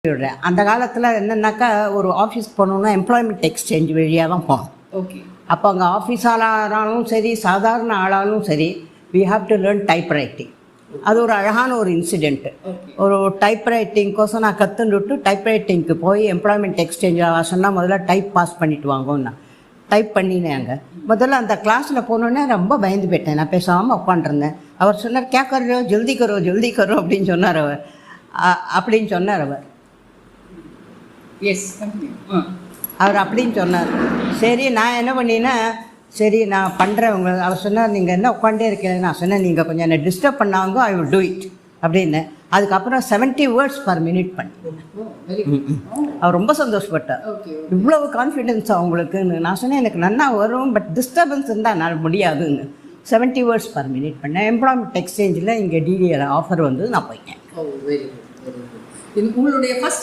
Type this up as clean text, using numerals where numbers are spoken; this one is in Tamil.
விடுறேன். அந்த காலத்தில் என்னென்னாக்கா ஒரு ஆஃபீஸ் போகணுன்னா எம்ப்ளாய்மெண்ட் எக்ஸ்சேஞ்ச் வழியாக தான் போகணும். ஓகே. அப்போ அங்கே ஆஃபீஸ் ஆளானாலும் சரி, சாதாரண ஆளாலும் சரி, we have to learn type writing. அது ஒரு அழகான ஒரு இன்சிடெண்ட்டு. ஒரு டைப் ரைட்டிங்க்கோசம் நான் கற்றுன்னுட்டு டைப் ரைட்டிங்க்கு போய் எம்ப்ளாய்மெண்ட் எக்ஸ்சேஞ்ச் சொன்னால் முதல்ல டைப் பாஸ் பண்ணிவிட்டு வாங்கன்னு டைப் பண்ணினேங்க. முதல்ல அந்த கிளாஸில் போனோன்னே ரொம்ப பயந்து போயிட்டேன். நான் பேசாமல் உட்காண்டிருந்தேன். அவர் சொன்னார், கே கரோ ஜல்தி கரோ ஜல்தி கரோ அப்படின்னு சொன்னார் அவர். அப்படின்னு சொன்னார் அவர். எஸ், அவர் அப்படின்னு சொன்னார். சரி, நான் என்ன பண்ணினா, சரி நான் பண்ணுறேன் உங்களுக்கு. அவர் சொன்னார், நீங்கள் என்ன உட்காண்டே இருக்கீங்க. நான் சொன்னேன், நீங்கள் கொஞ்சம் என்னை டிஸ்டர்ப் பண்ணாங்க, ஐ வில் டூ இட் அப்படின்னு. அதுக்கப்புறம் 70 words per minute பண்ணி அவர் ரொம்ப சந்தோஷப்பட்டார். இவ்வளவு கான்ஃபிடென்ஸ் அவங்களுக்குன்னு. நான் சொன்னேன், எனக்கு நல்லா வரும், பட் டிஸ்டர்பன்ஸ் இருந்தால் என்னால் முடியாதுன்னு. 70 words per minute பண்ணேன். எம்ப்ளாய்மெண்ட் எக்ஸ்சேஞ்சில் இங்கே டிடிஎல் ஆஃபர் வந்து நான் போயிட்டேன். உங்களுடைய ஃபர்ஸ்ட்